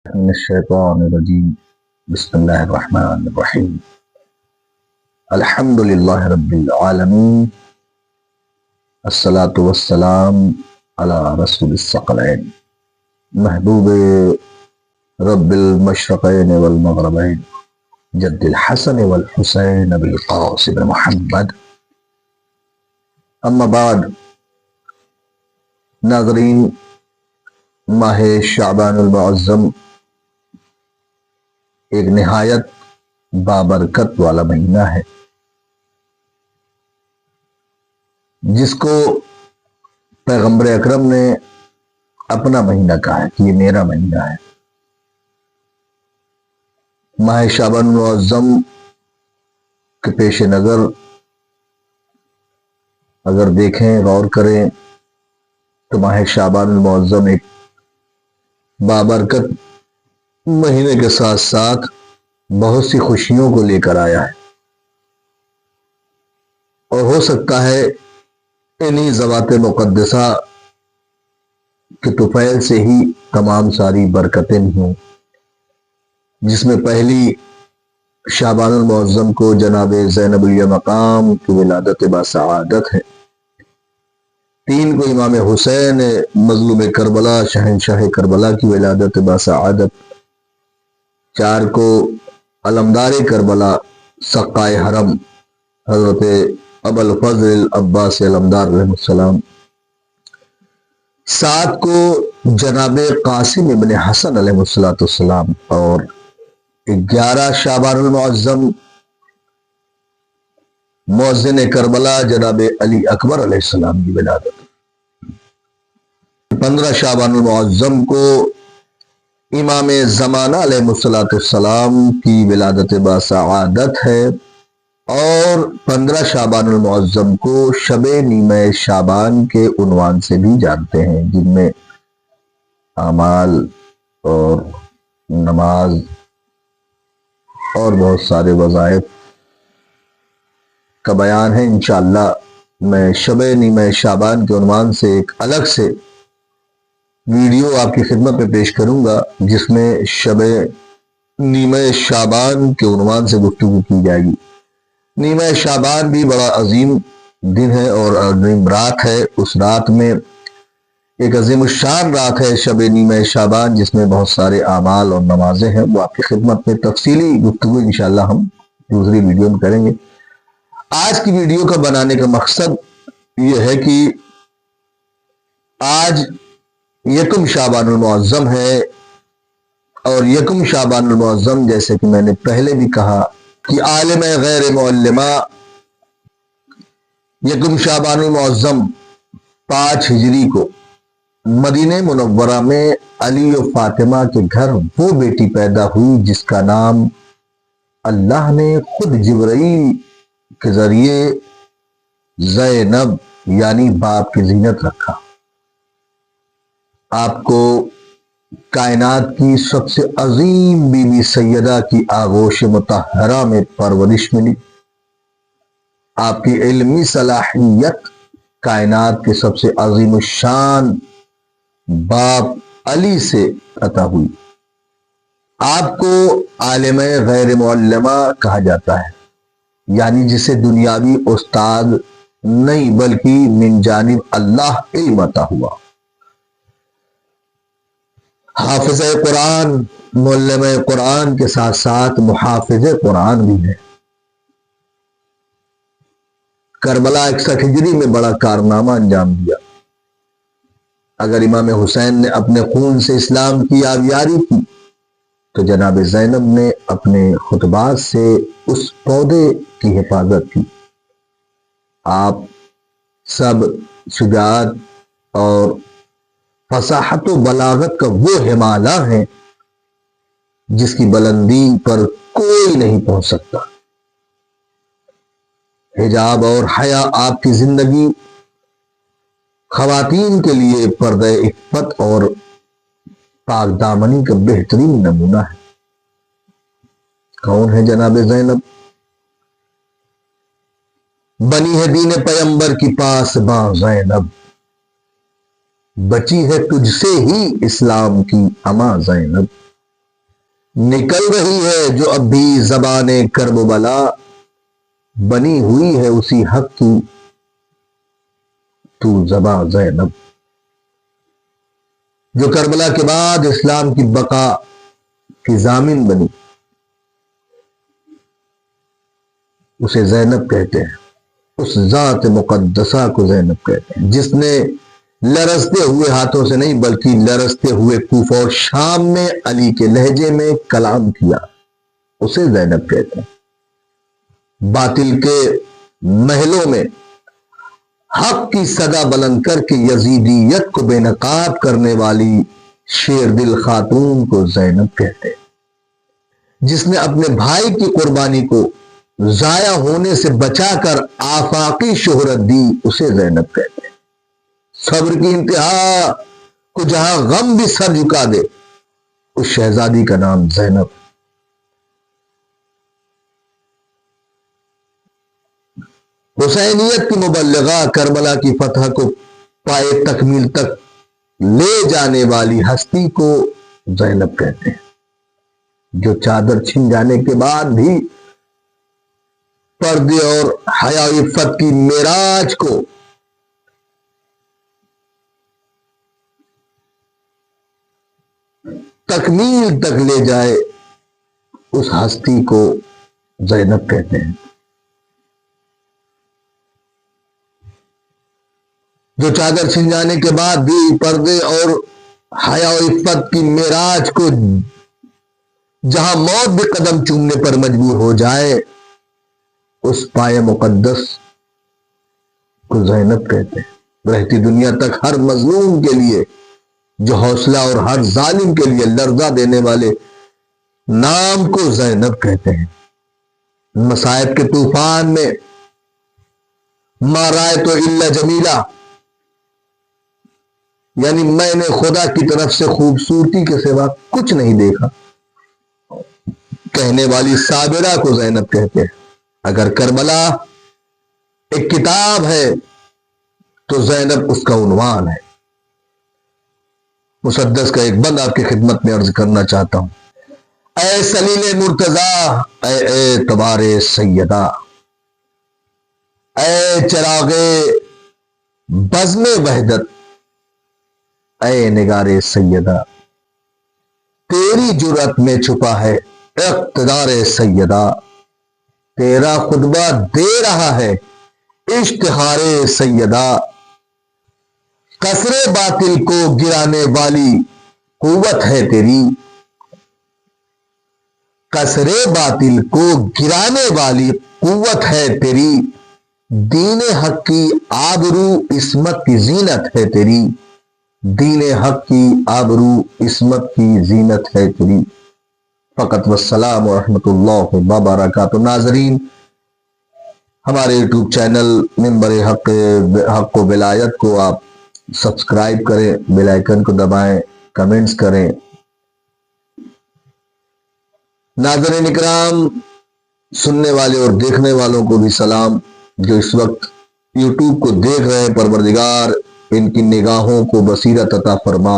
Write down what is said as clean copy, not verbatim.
من الشیطان الرجیم بسم اللہ الرحمن الرحیم الحمد للہ رب العالمین الصلاة والسلام علی رسول الثقلین محبوب رب المشرقین والمغربین جد الحسن والحسین بالقاسم محمد اما بعد. ناظرین، ماہ شعبان المعظم ایک نہایت بابرکت والا مہینہ ہے جس کو پیغمبر اکرم نے اپنا مہینہ کہا ہے کہ یہ میرا مہینہ ہے. ماہ شعبان المعظم کے پیش نظر اگر دیکھیں، غور کریں تو ماہ شعبان المعظم ایک بابرکت مہینے کے ساتھ ساتھ بہت سی خوشیوں کو لے کر آیا ہے، اور ہو سکتا ہے انہی ذوات مقدسہ کے طفیل سے ہی تمام ساری برکتیں بھی ہوں، جس میں پہلی شعبان المعظم کو جناب زینب مقام کی ولادت باسعادت ہے. 3 کو امام حسین مظلوم کربلا شہنشاہ کربلا کی ولادت باسعادت. 4 کو علمدار کربلا سقائے حرم حضرت ابوالفضل عباس علمدار علیہ السلام. 7 کو جناب قاسم ابن حسن علیہ السلام. اور 11 شعبان المعظم مؤذن کربلا جناب علی اکبر علیہ السلام کی ولادت. 15 شعبان المعظم کو امام زمانہ علیہ السلام کی ولادت باسعادت ہے، اور 15 شعبان المعظم کو شب نیمہ شعبان کے عنوان سے بھی جانتے ہیں، جن میں اعمال اور نماز اور بہت سارے وظائف کا بیان ہے. انشاءاللہ میں شب نیمہ شعبان کے عنوان سے ایک الگ سے ویڈیو آپ کی خدمت میں پیش کروں گا، جس میں شب نیمہ شعبان کے عنوان سے گفتگو کی جائے گی. نیمہ شعبان بھی بڑا عظیم دن ہے اور عظیم رات ہے. اس رات میں ایک عظیم الشان رات ہے شب نیمہ شعبان، جس میں بہت سارے اعمال اور نمازیں ہیں. وہ آپ کی خدمت میں تفصیلی گفتگو انشاءاللہ ہم دوسری ویڈیو میں کریں گے. آج کی ویڈیو کا بنانے کا مقصد یہ ہے کہ آج یکم شعبان المعظم ہے، اور یکم شعبان المعظم جیسے کہ میں نے پہلے بھی کہا کہ عالم غیر معلمہ یکم شعبان المعظم 5 ہجری کو مدینہ منورہ میں علی و فاطمہ کے گھر وہ بیٹی پیدا ہوئی جس کا نام اللہ نے خود جبرائیل کے ذریعے زینب یعنی باپ کی زینت رکھا. آپ کو کائنات کی سب سے عظیم بی بی سیدہ کی آغوش مطہرہ میں پرورش ملی. آپ کی علمی صلاحیت کائنات کے سب سے عظیم الشان باپ علی سے عطا ہوئی. آپ کو عالم غیر معلمہ کہا جاتا ہے، یعنی جسے دنیاوی استاد نہیں بلکہ من جانب اللہ علم عطا ہوا. حافظ قرآن، معلم قرآن کے ساتھ ساتھ محافظ قرآن بھی ہے. کربلا 61 ہجری میں بڑا کارنامہ انجام دیا. اگر امام حسین نے اپنے خون سے اسلام کی آبیاری کی تو جناب زینب نے اپنے خطبات سے اس پودے کی حفاظت کی. آپ سب شجاعت اور فصاحت و بلاغت کا وہ ہمالہ ہیں جس کی بلندی پر کوئی نہیں پہنچ سکتا. حجاب اور حیا آپ کی زندگی خواتین کے لیے پردہ عفت اور پاک دامنی کا بہترین نمونہ ہے. کون ہے جناب زینب؟ بنی ہے دین پیمبر کی پاس باں زینب، بچی ہے تجھ سے ہی اسلام کی اماں زینب. نکل رہی ہے جو اب بھی زبان کرب و بلا، بنی ہوئی ہے اسی حق کی تو زباں زینب، جو کربلا کے بعد اسلام کی بقا کی ضامن بنی، اسے زینب کہتے ہیں۔ اس ذات مقدسہ کو زینب کہتے ہیں جس نے لرزتے ہوئے ہاتھوں سے نہیں بلکہ لرزتے ہوئے کوفہ اور شام میں علی کے لہجے میں کلام کیا، اسے زینب کہتے ہیں۔ باطل کے محلوں میں حق کی صدا بلند کر کے یزیدیت کو بے نقاب کرنے والی شیر دل خاتون کو زینب کہتے ہیں۔ جس نے اپنے بھائی کی قربانی کو ضائع ہونے سے بچا کر آفاقی شہرت دی، اسے زینب کہتے ہیں۔ صبر کی انتہا کو جہاں غم بھی سر جھکا دے، اس شہزادی کا نام زینب۔ حسینیت کی مبلغہ، کربلا کی فتح کو پائے تکمیل تک لے جانے والی ہستی کو زینب کہتے ہیں، جو چادر چھن جانے کے بعد بھی پردے اور حیا و عفت کی معراج کو تکمیل تک لے جائے، اس ہستی کو زینب کہتے ہیں۔ جو چادر چھن جانے کے بعد بھی پردے اور حیا و عفت کی معراج کو جہاں موت بھی قدم چومنے پر مجبور ہو جائے، اس پائے مقدس کو زینب کہتے ہیں۔ رہتی دنیا تک ہر مظلوم کے لیے جو حوصلہ اور ہر ظالم کے لیے لرزہ دینے والے نام کو زینب کہتے ہیں۔ مصائب کے طوفان میں ما رأیت الا جمیلہ، یعنی میں نے خدا کی طرف سے خوبصورتی کے سوا کچھ نہیں دیکھا، کہنے والی صابرہ کو زینب کہتے ہیں۔ اگر کربلا ایک کتاب ہے تو زینب اس کا عنوان ہے۔ مسدس کا ایک بند آپ کی خدمت میں عرض کرنا چاہتا ہوں۔ اے سلیل مرتضیٰ، اے اعتبار سیدہ، اے چراغ بزم وحدت، اے نگار سیدہ، تیری جرأت میں چھپا ہے اقتدار سیدہ، تیرا خطبہ دے رہا ہے اشتہار سیدہ، کسرے باطل کو گرانے والی قوت ہے تیری، کسرے باطل کو گرانے والی قوت ہے تیری، دین حق کی آبرو عصمت کی زینت ہے تیری، دین حق کی آبرو عصمت کی زینت ہے تیری۔ فقط والسلام ورحمۃ اللہ وبرکاتہ۔ ناظرین، ہمارے یوٹیوب چینل منبر حق و ولایت کو آپ سبسکرائب کریں، بیل آئیکن کو دبائیں، کمنٹس کریں۔ ناظرین اکرام، سننے والے اور دیکھنے والوں کو بھی سلام، جو اس وقت یوٹیوب کو دیکھ رہے ہیں، پروردگار ان کی نگاہوں کو بصیرت عطا فرما،